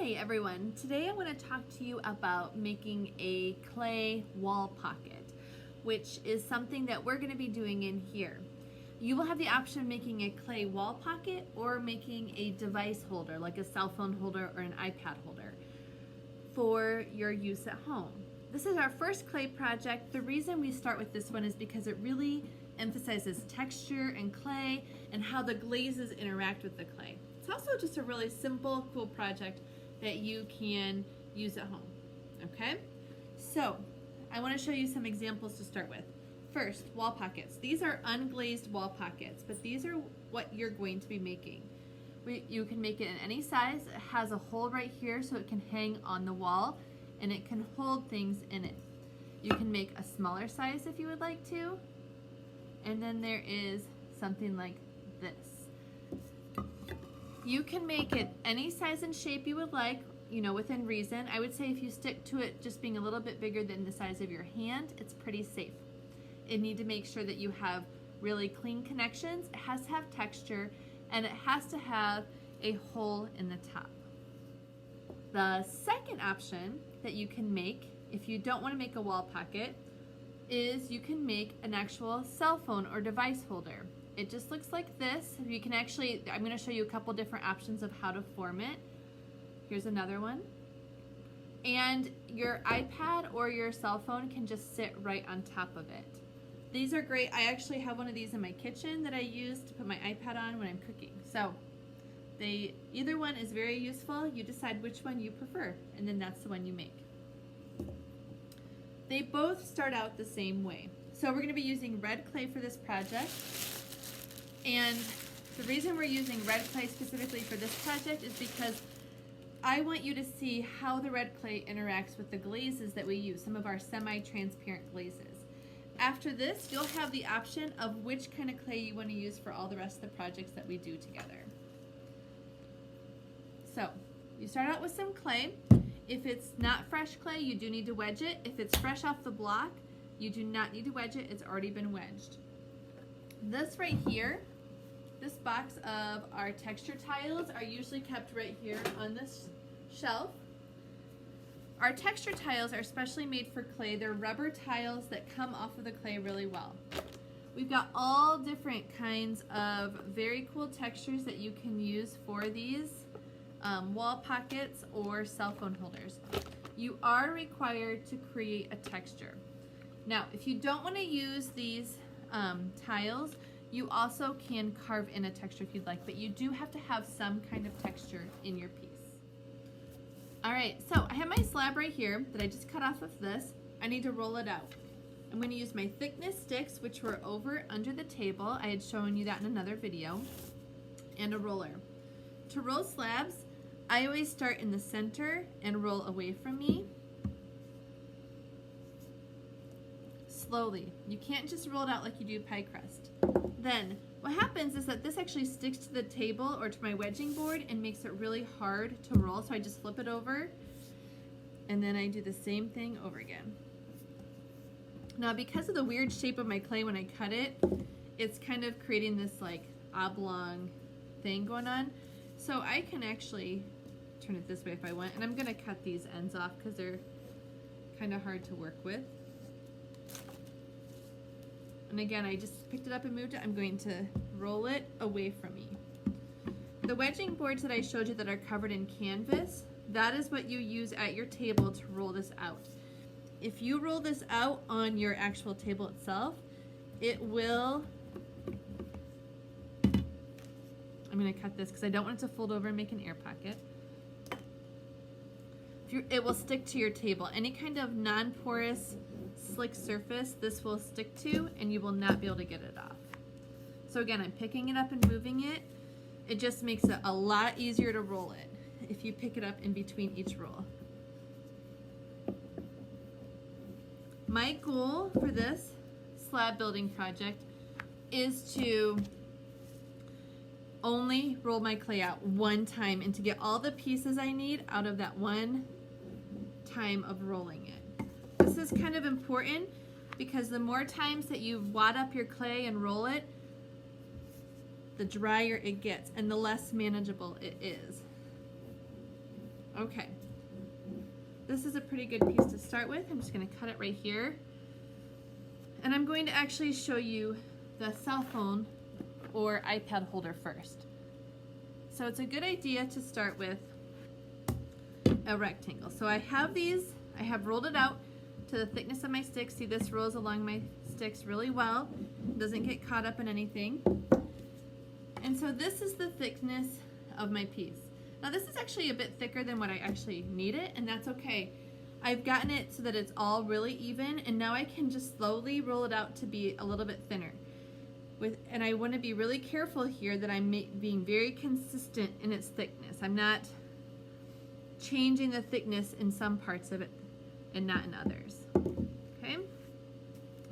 Hi everyone, today I want to talk to you about making a clay wall pocket, which is something that we're going to be doing in here. You will have the option of making a clay wall pocket or making a device holder like a cell phone holder or an iPad holder for your use at home. This is our first clay project. The reason we start with this one is because it really emphasizes texture and clay and how the glazes interact with the clay. It's also just a really simple, cool project that you can use at home, okay? So, I want to show you some examples to start with. First, wall pockets. These are unglazed wall pockets, but these are what you're going to be making. You can make it in any size. It has a hole right here so it can hang on the wall and it can hold things in it. You can make a smaller size if you would like to. And then there is something like this. You can make it any size and shape you would like, within reason. I would say if you stick to it just being a little bit bigger than the size of your hand, it's pretty safe. You need to make sure that you have really clean connections. It has to have texture and it has to have a hole in the top. The second option that you can make, if you don't want to make a wall pocket, is you can make an actual cell phone or device holder. It just looks like this. You can actually, I'm going to show you a couple different options of how to form it. Here's another one. And your iPad or your cell phone can just sit right on top of it. These are great. I actually have one of these in my kitchen that I use to put my iPad on when I'm cooking. So either one is very useful. You decide which one you prefer, and then that's the one you make. They both start out the same way. So we're going to be using red clay for this project. And the reason we're using red clay specifically for this project is because I want you to see how the red clay interacts with the glazes that we use, some of our semi-transparent glazes. After this, you'll have the option of which kind of clay you want to use for all the rest of the projects that we do together. So, you start out with some clay. If it's not fresh clay, you do need to wedge it. If it's fresh off the block, you do not need to wedge it. It's already been wedged. This right here, this box of our texture tiles are usually kept right here on this shelf. Our texture tiles are specially made for clay. They're rubber tiles that come off of the clay really well. We've got all different kinds of very cool textures that you can use for these wall pockets or cell phone holders. You are required to create a texture. Now, if you don't want to use these tiles, you also can carve in a texture if you'd like, but you do have to have some kind of texture in your piece. All right, so I have my slab right here that I just cut off of this. I need to roll it out. I'm going to use my thickness sticks, which were over under the table. I had shown you that in another video, and a roller. To roll slabs, I always start in the center and roll away from me. Slowly. You can't just roll it out like you do pie crust. Then what happens is that this actually sticks to the table or to my wedging board and makes it really hard to roll. So I just flip it over and then I do the same thing over again. Now, because of the weird shape of my clay when I cut it, it's kind of creating this like oblong thing going on. So I can actually turn it this way if I want, and I'm going to cut these ends off because they're kind of hard to work with. And again, I just picked it up and moved it. I'm going to roll it away from me. The wedging boards that I showed you that are covered in canvas, that is what you use at your table to roll this out. If you roll this out on your actual table itself, it will, I'm going to cut this because I don't want it to fold over and make an air pocket. It will stick to your table. Any kind of non-porous slick surface this will stick to, and you will not be able to get it off. So again, I'm picking it up and moving it. It just makes it a lot easier to roll it if you pick it up in between each roll. My goal for this slab building project is to only roll my clay out one time and to get all the pieces I need out of that one time of rolling it. This is kind of important because the more times that you wad up your clay and roll it, the drier it gets and the less manageable it is. Okay. This is a pretty good piece to start with. I'm just going to cut it right here. And I'm going to actually show you the cell phone or iPad holder first. So it's a good idea to start with a rectangle. So I have these, I have rolled it out to the thickness of my stick. See, this rolls along my sticks really well. It doesn't get caught up in anything. And so this is the thickness of my piece. Now this is actually a bit thicker than what I actually need it, and that's okay. I've gotten it so that it's all really even, and now I can just slowly roll it out to be a little bit thinner. And I want to be really careful here that I'm being very consistent in its thickness. I'm not changing the thickness in some parts of it and not in others. Okay?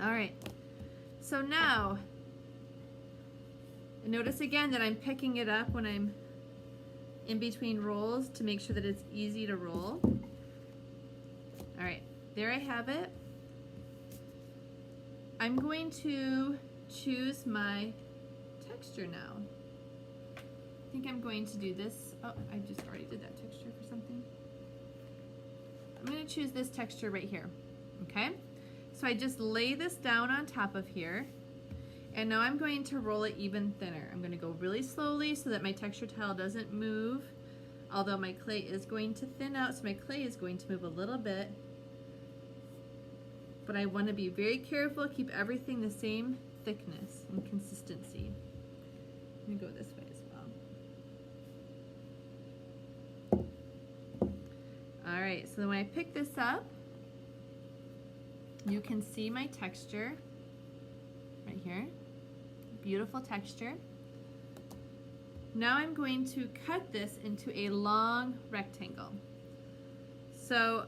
All right. So now, notice again that I'm picking it up when I'm in between rolls to make sure that it's easy to roll. All right, there I have it. I'm going to choose my texture now. I think I'm going to do this. Oh, I just already did that texture for something. I'm going to choose this texture right here. Okay, so I just lay this down on top of here, and now I'm going to roll it even thinner. I'm going to go really slowly so that my texture tile doesn't move, although my clay is going to thin out, so my clay is going to move a little bit. But I want to be very careful, keep everything the same thickness and consistency. Let me go this way as well. All right, so then when I pick this up, you can see my texture right here. Beautiful texture. Now I'm going to cut this into a long rectangle. So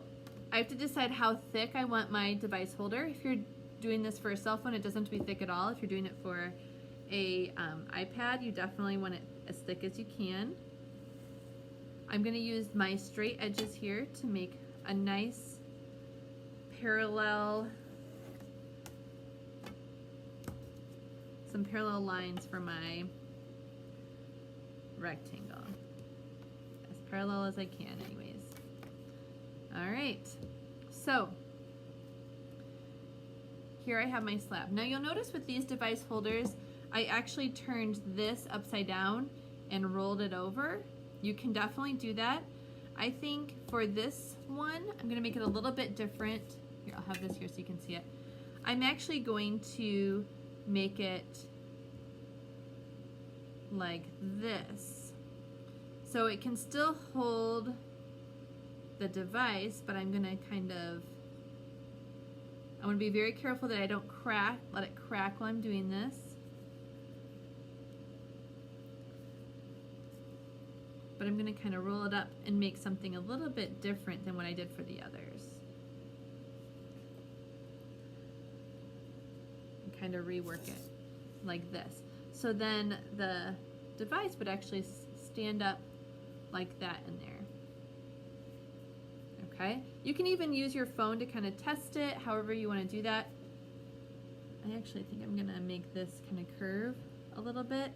I have to decide how thick I want my device holder. If you're doing this for a cell phone, it doesn't have to be thick at all. If you're doing it for a iPad, you definitely want it as thick as you can. I'm going to use my straight edges here to make a nice parallel, some parallel lines for my rectangle. As parallel as I can anyways. All right, so here I have my slab. Now you'll notice with these device holders, I actually turned this upside down and rolled it over. You can definitely do that. I think for this one, I'm gonna make it a little bit different. Here, I'll have this here so you can see it. I'm actually going to make it like this. So it can still hold the device, but I'm gonna I wanna be very careful that I don't let it crack while I'm doing this. But I'm gonna kind of roll it up and make something a little bit different than what I did for the others. And kind of rework it like this. So then the device would actually stand up like that in there. Okay? You can even use your phone to kind of test it, however you want to do that. I actually think I'm gonna make this kind of curve a little bit.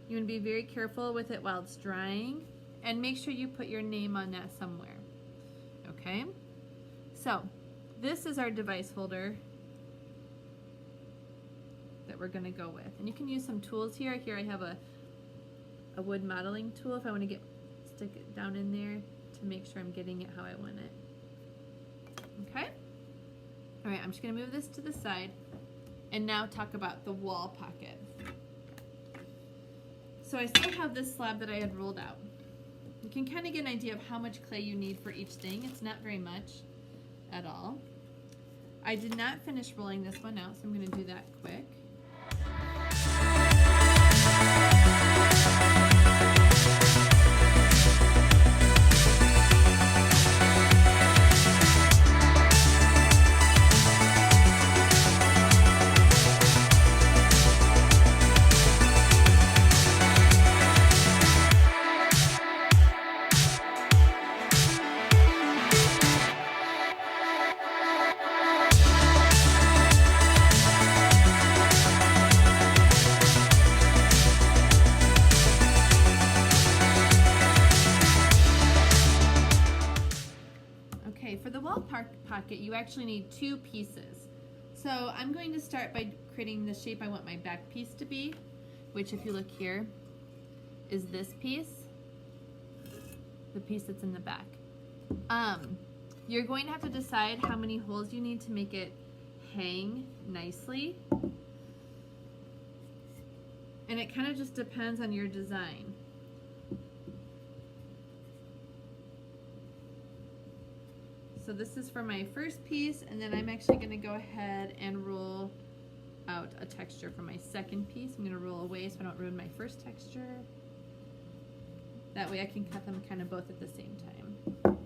You want to be very careful with it while it's drying, and make sure you put your name on that somewhere. Okay? So, this is our device holder that we're gonna go with. And you can use some tools here. Here I have a wood modeling tool if I want to stick it down in there to make sure I'm getting it how I want it. Okay? All right, I'm just gonna move this to the side and now talk about the wall pocket. So I still have this slab that I had rolled out. You can kind of get an idea of how much clay you need for each thing. It's not very much at all. I did not finish rolling this one out, so I'm gonna do that quick. for the wall pocket, you actually need 2 pieces. So I'm going to start by creating the shape I want my back piece to be, which if you look here, is this piece, the piece that's in the back. You're going to have to decide how many holes you need to make it hang nicely. And it kind of just depends on your design. So this is for my first piece, and then I'm actually going to go ahead and roll out a texture for my second piece. I'm going to roll away so I don't ruin my first texture. That way I can cut them kind of both at the same time.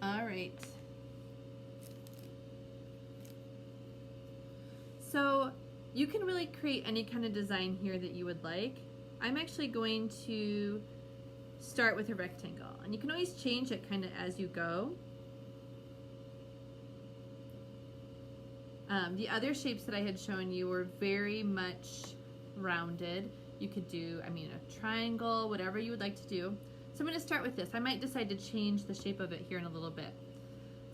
All right. So you can really create any kind of design here that you would like. I'm actually going to start with a rectangle, and you can always change it kind of as you go. The other shapes that I had shown you were very much rounded. You could do, I mean, a triangle, whatever you would like to do. So I'm going to start with this. I might decide to change the shape of it here in a little bit.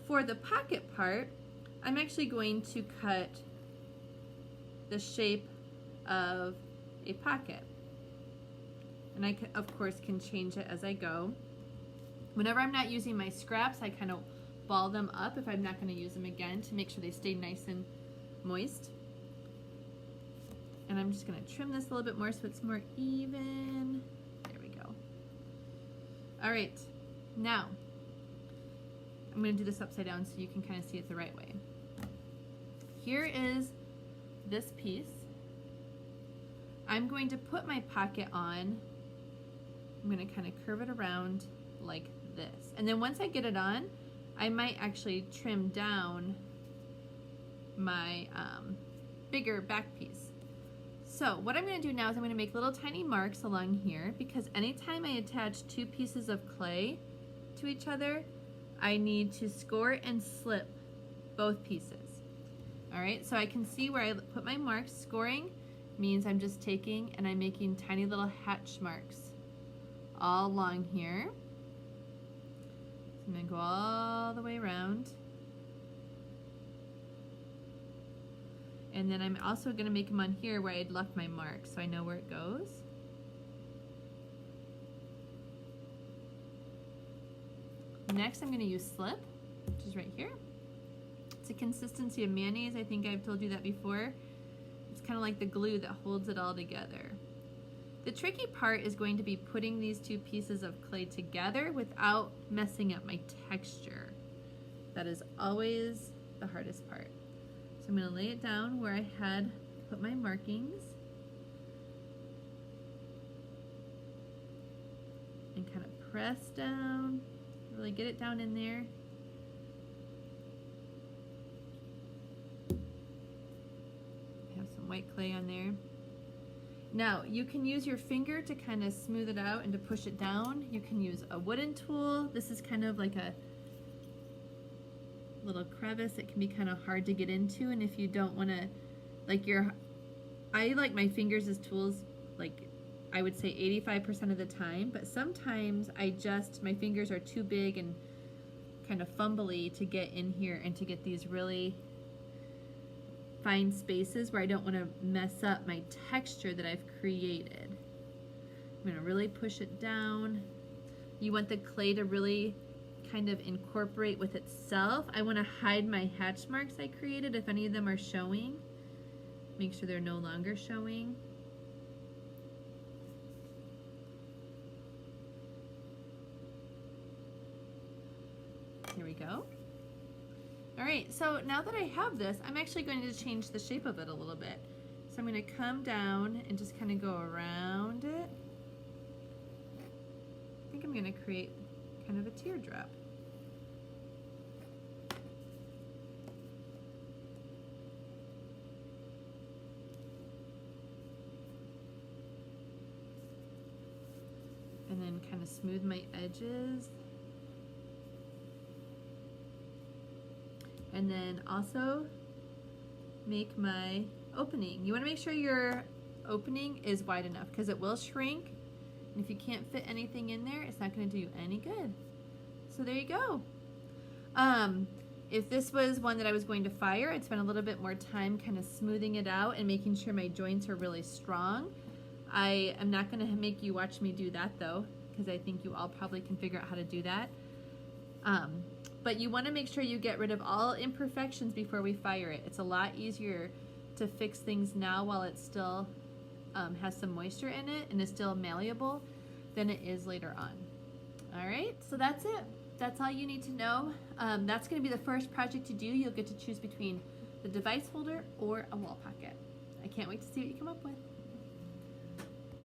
For the pocket part, I'm actually going to cut the shape of a pocket. And I, of course, can change it as I go. Whenever I'm not using my scraps, I kind of ball them up if I'm not going to use them again to make sure they stay nice and moist. And I'm just going to trim this a little bit more so it's more even. There we go. All right, now I'm going to do this upside down so you can kind of see it the right way. Here is this piece. I'm going to put my pocket on. I'm going to kind of curve it around like this. And then once I get it on, I might actually trim down my bigger back piece. So what I'm going to do now is I'm going to make little tiny marks along here, because anytime I attach 2 pieces of clay to each other, I need to score and slip both pieces. All right, so I can see where I put my marks. Scoring means I'm just taking and I'm making tiny little hatch marks all along here. So I'm going to go all the way around. And then I'm also going to make them on here where I'd left my mark so I know where it goes. Next I'm going to use slip, which is right here. It's a consistency of mayonnaise. I think I've told you that before. It's kind of like the glue that holds it all together. The tricky part is going to be putting these 2 pieces of clay together without messing up my texture. That is always the hardest part. So I'm going to lay it down where I had put my markings and kind of press down, really get it down in there. Have some white clay on there. Now you can use your finger to kind of smooth it out and to push it down. You can use a wooden tool. This is kind of like a little crevice. It can be kind of hard to get into, and if you don't want to, I like my fingers as tools, like I would say 85% of the time, but sometimes my fingers are too big and kind of fumbly to get in here and to get these really fine spaces where I don't want to mess up my texture that I've created. I'm going to really push it down. You want the clay to really kind of incorporate with itself. I want to hide my hatch marks I created if any of them are showing. Make sure they're no longer showing. Here we go. All right, so now that I have this, I'm actually going to change the shape of it a little bit. So I'm going to come down and just kind of go around it. I think I'm going to create kind of a teardrop. And then kind of smooth my edges. And then also make my opening. You want to make sure your opening is wide enough because it will shrink And if you can't fit anything in there, it's not going to do you any good. So there you go. If this was one that I was going to fire, I'd spend a little bit more time kind of smoothing it out and making sure my joints are really strong. I am not going to make you watch me do that though, because I think you all probably can figure out how to do that. But you want to make sure you get rid of all imperfections before we fire it. It's a lot easier to fix things now while it still has some moisture in it and is still malleable than it is later on. All right, so that's it. That's all you need to know. That's going to be the first project to do. You'll get to choose between the device holder or a wall pocket. I can't wait to see what you come up with.